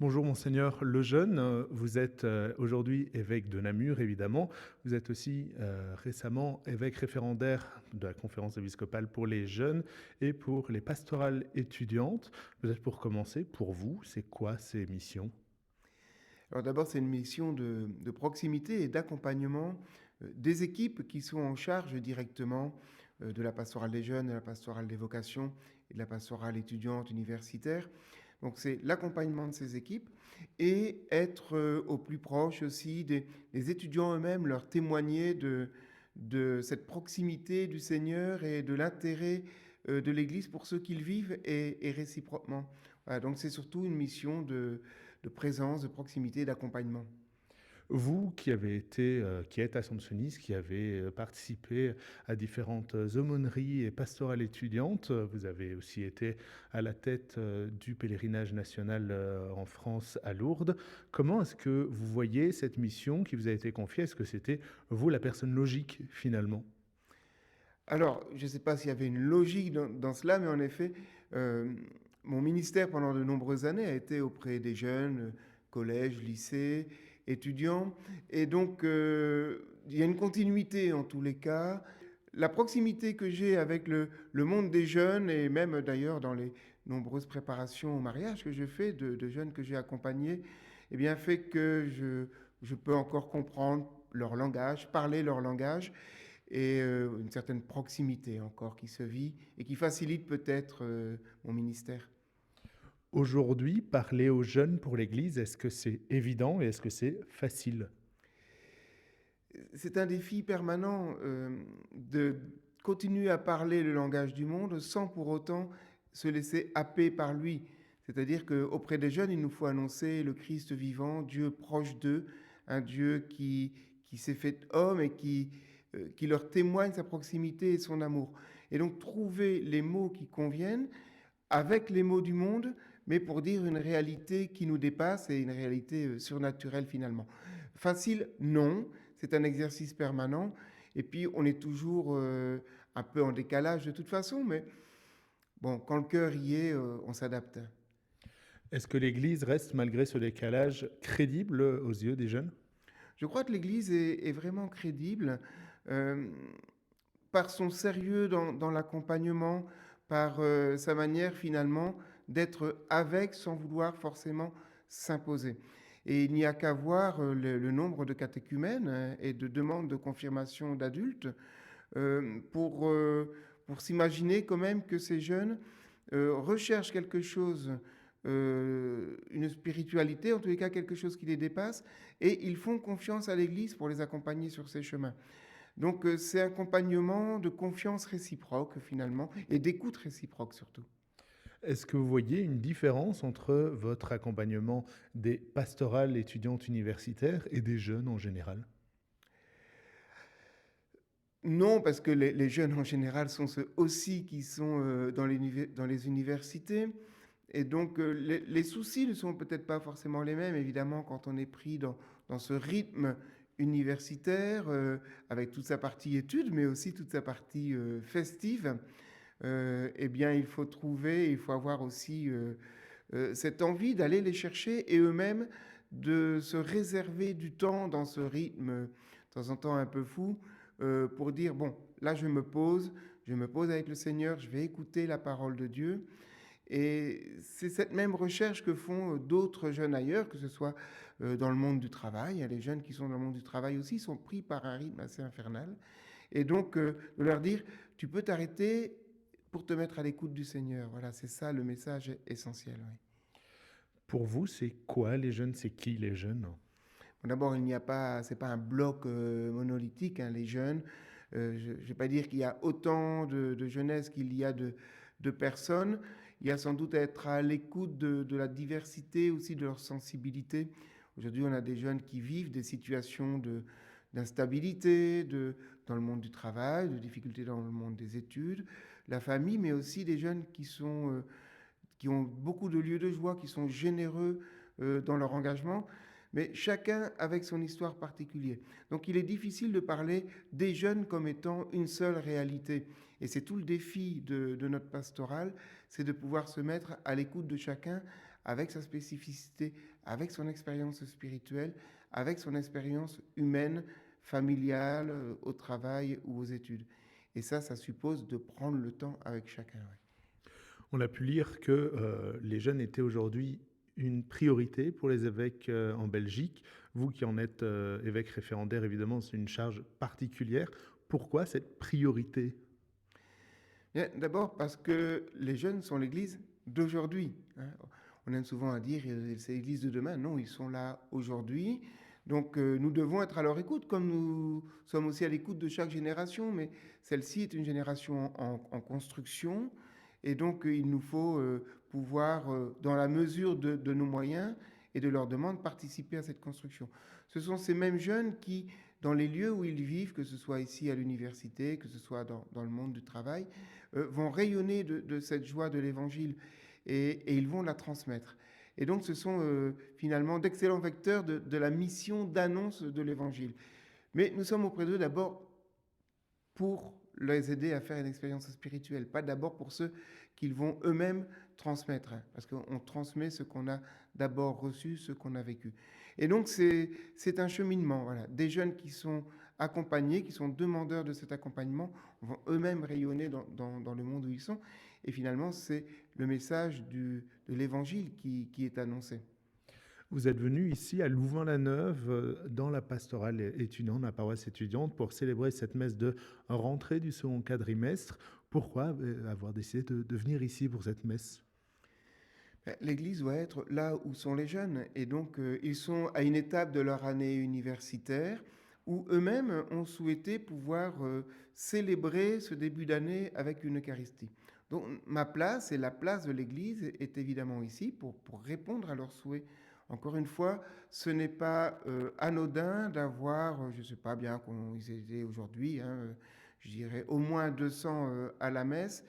Bonjour Monseigneur Lejeune, vous êtes aujourd'hui évêque de Namur évidemment, vous êtes aussi récemment évêque référendaire de la conférence épiscopale pour les jeunes et pour les pastorales étudiantes. Peut-être pour commencer, pour vous, c'est quoi ces missions? Alors d'abord, c'est une mission de proximité et d'accompagnement des équipes qui sont en charge directement de la pastorale des jeunes, de la pastorale des vocations et de la pastorale étudiante universitaire. Donc c'est l'accompagnement de ces équipes et être au plus proche aussi des étudiants eux-mêmes, leur témoigner de cette proximité du Seigneur et de l'intérêt de l'Église pour ceux qu'ils vivent et réciproquement. Voilà, donc c'est surtout une mission de présence, de proximité, d'accompagnement. Vous qui avez été, qui êtes assomptionniste, qui avez participé à différentes aumôneries et pastorales étudiantes, vous avez aussi été à la tête du pèlerinage national en France à Lourdes. Comment est-ce que vous voyez cette mission qui vous a été confiée? Est-ce que c'était vous la personne logique finalement? Alors, je ne sais pas s'il y avait une logique dans cela, mais en effet, euh, mon ministère pendant de nombreuses années a été auprès des jeunes, collèges, lycées, étudiants. Et donc, il y a une continuité en tous les cas. La proximité que j'ai avec le monde des jeunes, et même d'ailleurs dans les nombreuses préparations au mariage que je fais de jeunes que j'ai accompagnés, eh bien, fait que je peux encore comprendre leur langage, parler leur langage et une certaine proximité encore qui se vit et qui facilite peut-être mon ministère. Aujourd'hui, parler aux jeunes pour l'Église, est-ce que c'est évident et est-ce que c'est facile? C'est un défi permanent de continuer à parler le langage du monde sans pour autant se laisser happer par lui. C'est-à-dire qu'auprès des jeunes, il nous faut annoncer le Christ vivant, Dieu proche d'eux, un Dieu qui s'est fait homme et qui leur témoigne sa proximité et son amour. Et donc trouver les mots qui conviennent avec les mots du monde, mais pour dire une réalité qui nous dépasse et une réalité surnaturelle finalement. Facile, non, c'est un exercice permanent, et puis on est toujours un peu en décalage de toute façon, mais bon, quand le cœur y est, on s'adapte. Est-ce que l'Église reste, malgré ce décalage, crédible aux yeux des jeunes? Je crois que l'Église est vraiment crédible euh, par son sérieux dans l'accompagnement, par sa manière finalement d'être avec sans vouloir forcément s'imposer. Et il n'y a qu'à voir le nombre de catéchumènes et de demandes de confirmation d'adultes euh, pour, euh, pour s'imaginer quand même que ces jeunes recherchent quelque chose, une spiritualité, en tous les cas quelque chose qui les dépasse, et ils font confiance à l'Église pour les accompagner sur ces chemins. Donc c'est un accompagnement de confiance réciproque finalement, et d'écoute réciproque surtout. Est-ce que vous voyez une différence entre votre accompagnement des pastorales étudiantes universitaires et des jeunes en général? Non, parce que les jeunes en général sont ceux aussi qui sont dans les universités. Et donc les soucis ne sont peut-être pas forcément les mêmes, évidemment, quand on est pris dans ce rythme universitaire, avec toute sa partie études, mais aussi toute sa partie festive. Eh bien, il faut trouver, il faut avoir aussi cette envie d'aller les chercher et eux-mêmes de se réserver du temps dans ce rythme, de temps en temps un peu fou, pour dire, bon, là je me pose avec le Seigneur, je vais écouter la parole de Dieu. Et c'est cette même recherche que font d'autres jeunes ailleurs, que ce soit dans le monde du travail. Les jeunes qui sont dans le monde du travail aussi sont pris par un rythme assez infernal. Et donc, de leur dire, tu peux t'arrêter pour te mettre à l'écoute du Seigneur. Voilà, c'est ça le message essentiel. Oui. Pour vous, c'est quoi les jeunes? C'est qui les jeunes? Bon, d'abord, il n'y a pas, c'est pas un bloc monolithique, hein, les jeunes. Je ne vais pas dire qu'il y a autant de jeunesse qu'il y a de personnes. Il y a sans doute à être à l'écoute de la diversité aussi de leur sensibilité. Aujourd'hui, on a des jeunes qui vivent des situations d'instabilité dans le monde du travail, de difficultés dans le monde des études, la famille, mais aussi des jeunes qui ont beaucoup de lieux de joie, qui sont généreux dans leur engagement, mais chacun avec son histoire particulière. Donc il est difficile de parler des jeunes comme étant une seule réalité. Et c'est tout le défi de notre pastorale, c'est de pouvoir se mettre à l'écoute de chacun avec sa spécificité, avec son expérience spirituelle, avec son expérience humaine, familiale, au travail ou aux études. Et ça suppose de prendre le temps avec chacun. Ouais. On a pu lire que les jeunes étaient aujourd'hui une priorité pour les évêques en Belgique. Vous qui en êtes évêque référendaire, évidemment, c'est une charge particulière. Pourquoi cette priorité? Bien, d'abord parce que les jeunes sont l'Église d'aujourd'hui. Hein. On aime souvent à dire c'est l'Église de demain. Non, ils sont là aujourd'hui. Donc nous devons être à leur écoute, comme nous sommes aussi à l'écoute de chaque génération. Mais celle-ci est une génération en construction. Et donc il nous faut pouvoir, dans la mesure de nos moyens et de leurs demandes, participer à cette construction. Ce sont ces mêmes jeunes qui, dans les lieux où ils vivent, que ce soit ici à l'université, que ce soit dans le monde du travail, vont rayonner de cette joie de l'Évangile et ils vont la transmettre. Et donc ce sont finalement d'excellents vecteurs de la mission d'annonce de l'Évangile. Mais nous sommes auprès d'eux d'abord pour les aider à faire une expérience spirituelle, pas d'abord pour ceux qu'ils vont eux-mêmes transmettre, hein, parce qu'on transmet ce qu'on a d'abord reçu, ce qu'on a vécu. Et donc c'est un cheminement, voilà. Des jeunes qui sont accompagnés, qui sont demandeurs de cet accompagnement, vont eux-mêmes rayonner dans le monde où ils sont, et finalement c'est le message de l'Évangile qui est annoncé. Vous êtes venu ici à Louvain-la-Neuve, dans la pastorale étudiante, la paroisse étudiante, pour célébrer cette messe de rentrée du second quadrimestre. Pourquoi avoir décidé de venir ici pour cette messe? L'Église doit être là où sont les jeunes. Et donc, ils sont à une étape de leur année universitaire où eux-mêmes ont souhaité pouvoir célébrer ce début d'année avec une Eucharistie. Donc, ma place et la place de l'Église est évidemment ici pour répondre à leurs souhaits. Encore une fois, ce n'est pas anodin d'avoir, je ne sais pas bien qu'on ils étaient aujourd'hui, hein, je dirais au moins 200 à la messe,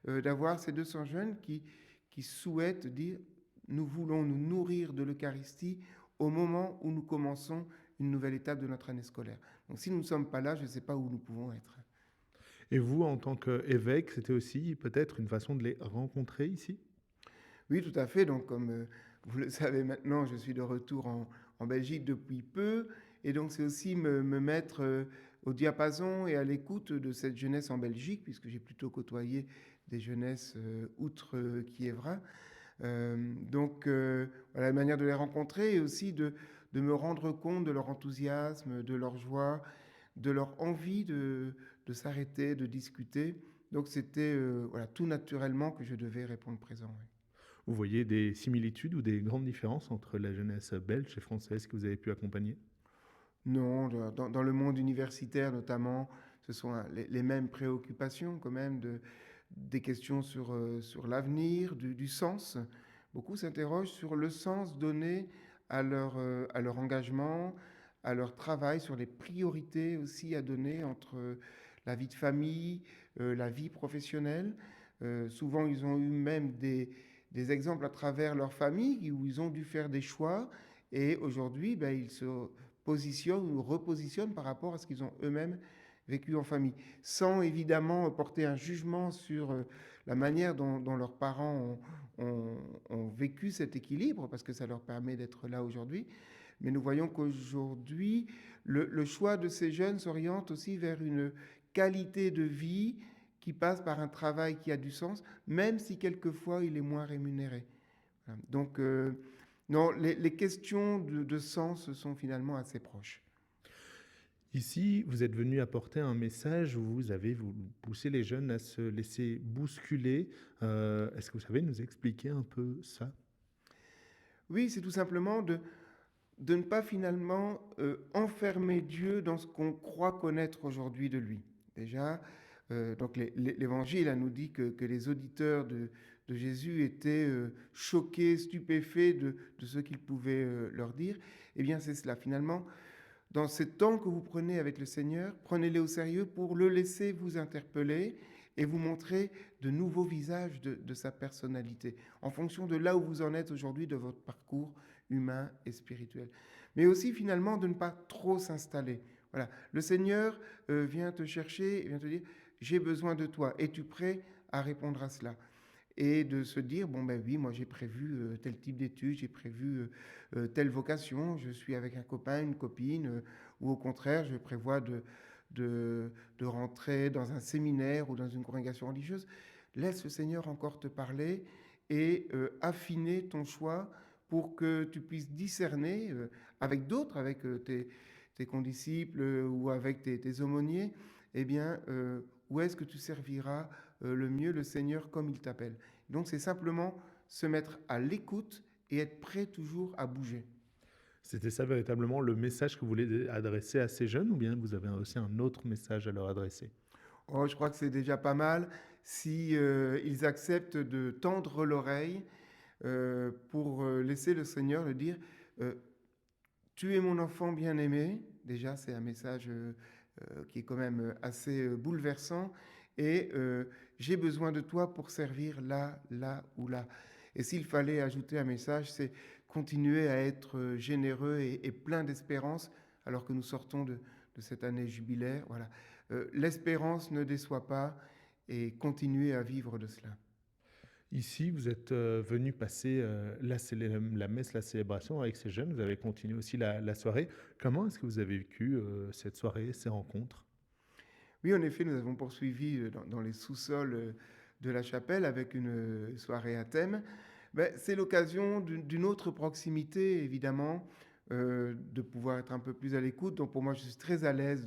d'avoir ces 200 jeunes qui souhaitent dire nous voulons nous nourrir de l'Eucharistie au moment où nous commençons une nouvelle étape de notre année scolaire. Donc si nous ne sommes pas là, je ne sais pas où nous pouvons être. Et vous, en tant qu'évêque, c'était aussi peut-être une façon de les rencontrer ici? Oui, tout à fait. Donc comme vous le savez maintenant, je suis de retour en Belgique depuis peu. Et donc c'est aussi me mettre au diapason et à l'écoute de cette jeunesse en Belgique, puisque j'ai plutôt côtoyé des jeunesses outre Kievra. Voilà, la manière de les rencontrer et aussi de me rendre compte de leur enthousiasme, de leur joie, de leur envie de s'arrêter, de discuter. Donc c'était voilà, tout naturellement que je devais répondre présent. Oui. Vous voyez des similitudes ou des grandes différences entre la jeunesse belge et française que vous avez pu accompagner? Non, dans le monde universitaire notamment, ce sont les mêmes préoccupations quand même, des questions sur l'avenir, du sens. Beaucoup s'interrogent sur le sens donné à leur engagement, à leur travail, sur les priorités aussi à donner entre la vie de famille, la vie professionnelle. Souvent, ils ont eu même des exemples à travers leur famille où ils ont dû faire des choix et aujourd'hui, ben, ils se positionnent ou repositionnent par rapport à ce qu'ils ont eux-mêmes vécu en famille, sans évidemment porter un jugement sur la manière dont leurs parents ont vécu cet équilibre, parce que ça leur permet d'être là aujourd'hui. Mais nous voyons qu'aujourd'hui, le choix de ces jeunes s'oriente aussi vers une qualité de vie qui passe par un travail qui a du sens, même si quelquefois il est moins rémunéré. Voilà. Donc, non, les questions de sens sont finalement assez proches. Ici, vous êtes venu apporter un message où vous poussez les jeunes à se laisser bousculer. Est-ce que vous savez nous expliquer un peu ça? Oui, c'est tout simplement de ne pas finalement enfermer Dieu dans ce qu'on croit connaître aujourd'hui de lui. Déjà, donc l'Évangile nous dit que les auditeurs de Jésus étaient choqués, stupéfaits de ce qu'il pouvait leur dire. Eh bien, c'est cela. Finalement, dans ces temps que vous prenez avec le Seigneur, prenez-les au sérieux pour le laisser vous interpeller et vous montrer de nouveaux visages de sa personnalité, en fonction de là où vous en êtes aujourd'hui, de votre parcours humain et spirituel. Mais aussi finalement de ne pas trop s'installer. Voilà. Le Seigneur vient te chercher et vient te dire, j'ai besoin de toi. Es-tu prêt à répondre à cela? et de se dire, bon ben oui, moi j'ai prévu tel type d'études, j'ai prévu telle vocation, je suis avec un copain, une copine, ou au contraire, je prévois de rentrer dans un séminaire ou dans une congrégation religieuse. Laisse le Seigneur encore te parler et affiner ton choix pour que tu puisses discerner avec d'autres, avec tes condisciples ou avec tes aumôniers, eh bien, où est-ce que tu serviras le mieux le Seigneur comme il t'appelle. Donc c'est simplement se mettre à l'écoute et être prêt toujours à bouger. C'était ça véritablement le message que vous voulez adresser à ces jeunes ou bien vous avez aussi un autre message à leur adresser? Oh, je crois que c'est déjà pas mal si ils acceptent de tendre l'oreille pour laisser le Seigneur le dire. euh, Tu es mon enfant bien-aimé. Déjà, c'est un message qui est quand même assez bouleversant. Et j'ai besoin de toi pour servir là, là ou là. Et s'il fallait ajouter un message, c'est continuer à être généreux et plein d'espérance alors que nous sortons de cette année jubilaire. Voilà. L'espérance ne déçoit pas et continuer à vivre de cela. Ici, vous êtes venu passer la messe, la célébration avec ces jeunes. Vous avez continué aussi la soirée. Comment est-ce que vous avez vécu cette soirée, ces rencontres? Oui, en effet, nous avons poursuivi dans les sous-sols de la chapelle avec une soirée à thème. Ben, c'est l'occasion d'une autre proximité, évidemment, de pouvoir être un peu plus à l'écoute. Donc pour moi, je suis très à l'aise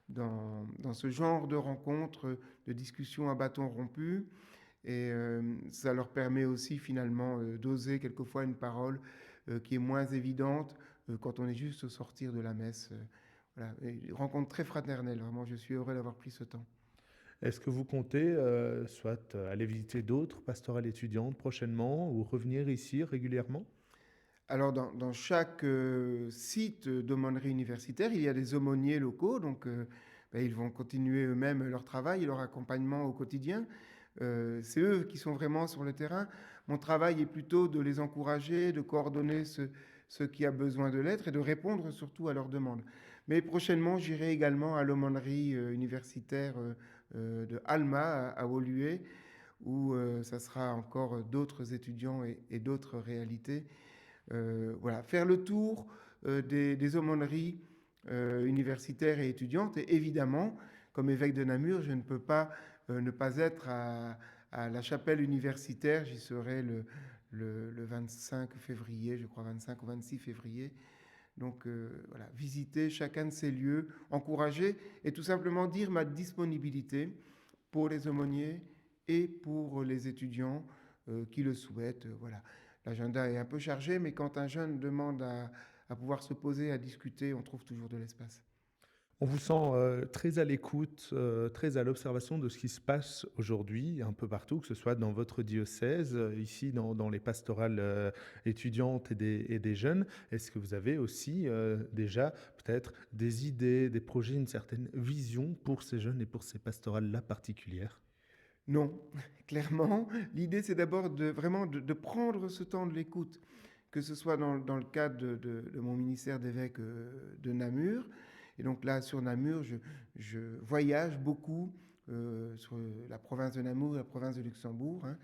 dans ce genre de rencontres, de discussions à bâton rompu. Et ça leur permet aussi finalement d'oser quelquefois une parole qui est moins évidente quand on est juste au sortir de la messe. Voilà, et une rencontre très fraternelle, vraiment, je suis heureux d'avoir pris ce temps. Est-ce que vous comptez soit aller visiter d'autres pastorales étudiantes prochainement ou revenir ici régulièrement? Alors, dans chaque site d'aumônerie universitaire, il y a des aumôniers locaux, donc ben, ils vont continuer eux-mêmes leur travail et leur accompagnement au quotidien. C'est eux qui sont vraiment sur le terrain. Mon travail est plutôt de les encourager, de coordonner ce qui a besoin de l'être et de répondre surtout à leurs demandes. Mais prochainement, j'irai également à l'aumônerie universitaire de Alma à Woluwe, où ça sera encore d'autres étudiants et d'autres réalités. Voilà, faire le tour des aumôneries universitaires et étudiantes. Et évidemment, comme évêque de Namur, je ne peux pas ne pas être à la chapelle universitaire. J'y serai le 25 février, je crois 25 ou 26 février. Donc voilà, visiter chacun de ces lieux, encourager et tout simplement dire ma disponibilité pour les aumôniers et pour les étudiants qui le souhaitent. Voilà. L'agenda est un peu chargé, mais quand un jeune demande à pouvoir se poser, à discuter, on trouve toujours de l'espace. On vous sent très à l'écoute, très à l'observation de ce qui se passe aujourd'hui un peu partout, que ce soit dans votre diocèse, ici dans les pastorales étudiantes et des jeunes. Est-ce que vous avez aussi déjà peut-être des idées, des projets, une certaine vision pour ces jeunes et pour ces pastorales-là particulières? Non, clairement, l'idée c'est d'abord vraiment de prendre ce temps de l'écoute, que ce soit dans le cadre de mon ministère d'évêque de Namur. Et donc là, sur Namur, je voyage beaucoup sur la province de Namur et la province de Luxembourg, hein.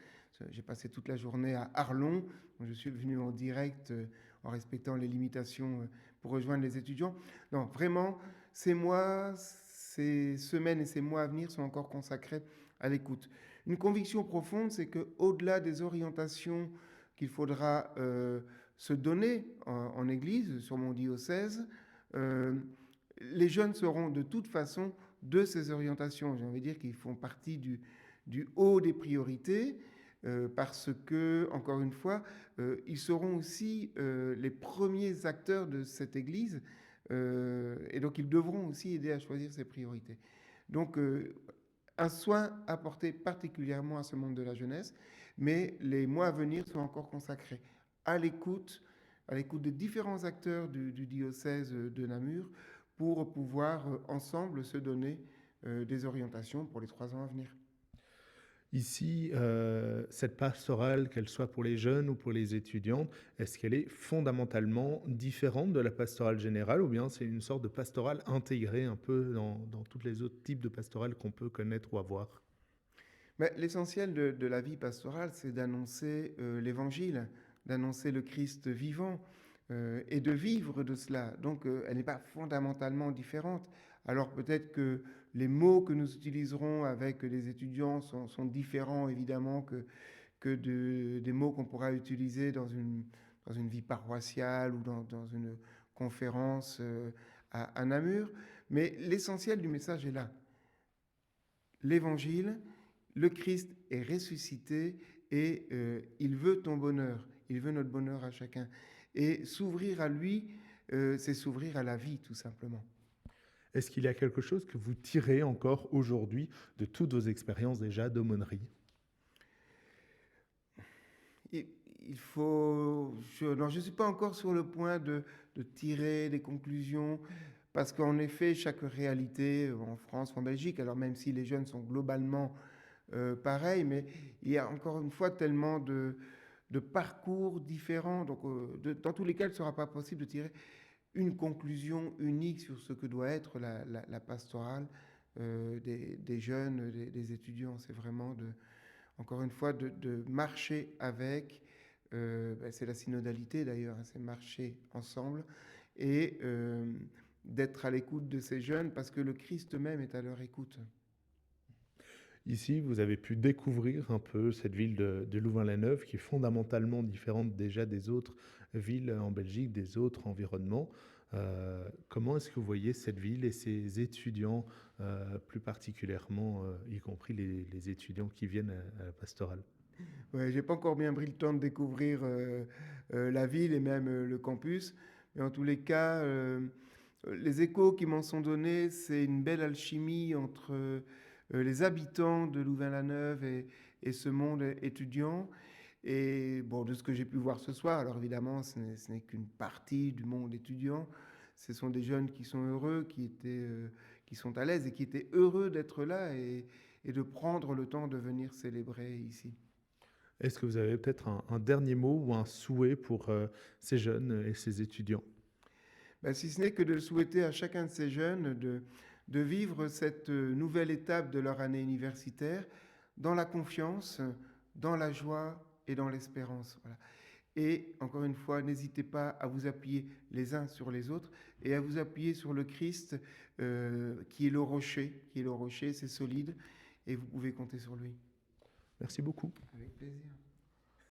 J'ai passé toute la journée à Arlon, donc je suis venu en direct en respectant les limitations pour rejoindre les étudiants. Non, vraiment, ces mois, ces semaines et ces mois à venir sont encore consacrés à l'écoute. Une conviction profonde, c'est qu'au-delà des orientations qu'il faudra se donner en Église, sur mon diocèse, euh, les jeunes seront de toute façon de ces orientations. J'ai envie de dire qu'ils font partie du haut des priorités. Parce que, encore une fois, ils seront aussi les premiers acteurs de cette Église, et donc ils devront aussi aider à choisir ses priorités. Donc, un soin apporté particulièrement à ce monde de la jeunesse, mais les mois à venir sont encore consacrés à l'écoute, à l'écoute de différents acteurs du diocèse de Namur pour pouvoir ensemble se donner des orientations pour les 3 ans à venir. Ici, cette pastorale, qu'elle soit pour les jeunes ou pour les étudiants, est-ce qu'elle est fondamentalement différente de la pastorale générale ou bien c'est une sorte de pastorale intégrée un peu dans tous les autres types de pastorales qu'on peut connaître ou avoir? Mais l'essentiel de la vie pastorale, c'est d'annoncer l'Évangile, d'annoncer le Christ vivant et de vivre de cela. Donc, elle n'est pas fondamentalement différente. Alors peut-être que les mots que nous utiliserons avec les étudiants sont différents, évidemment, des mots qu'on pourra utiliser dans une vie paroissiale ou dans une conférence à Namur. Mais l'essentiel du message est là. L'Évangile, le Christ est ressuscité et il veut ton bonheur, il veut notre bonheur à chacun. Et s'ouvrir à lui, c'est s'ouvrir à la vie, tout simplement. Est-ce qu'il y a quelque chose que vous tirez encore aujourd'hui de toutes vos expériences déjà d'aumônerie? Il faut... non, je ne suis pas encore sur le point de tirer des conclusions, parce qu'en effet, chaque réalité en France, en Belgique, alors même si les jeunes sont globalement pareils, mais il y a encore une fois tellement de parcours différents. Donc, dans tous les cas, il ne sera pas possible de tirer une conclusion unique sur ce que doit être la pastorale des jeunes, des étudiants. C'est vraiment, encore une fois, de marcher avec. C'est la synodalité d'ailleurs, hein, c'est marcher ensemble et d'être à l'écoute de ces jeunes parce que le Christ même est à leur écoute. Ici, vous avez pu découvrir un peu cette ville de Louvain-la-Neuve qui est fondamentalement différente déjà des autres villes en Belgique, des autres environnements. Comment est-ce que vous voyez cette ville et ses étudiants, plus particulièrement, y compris les étudiants qui viennent à la pastorale? Ouais, j'ai pas encore bien pris le temps de découvrir la ville et même le campus, mais en tous les cas, les échos qui m'en sont donnés, c'est une belle alchimie entre les habitants de Louvain-la-Neuve et ce monde étudiant. Et bon, de ce que j'ai pu voir ce soir, alors évidemment, ce n'est qu'une partie du monde étudiant. Ce sont des jeunes qui sont heureux, qui sont à l'aise et qui étaient heureux d'être là et de prendre le temps de venir célébrer ici. Est-ce que vous avez peut-être un dernier mot ou un souhait pour ces jeunes et ces étudiants? Ben, si ce n'est que de le souhaiter à chacun de ces jeunes de vivre cette nouvelle étape de leur année universitaire dans la confiance, dans la joie et dans l'espérance. Voilà. Et encore une fois, n'hésitez pas à vous appuyer les uns sur les autres et à vous appuyer sur le Christ qui est le rocher. Qui est le rocher, c'est solide et vous pouvez compter sur lui. Merci beaucoup. Avec plaisir.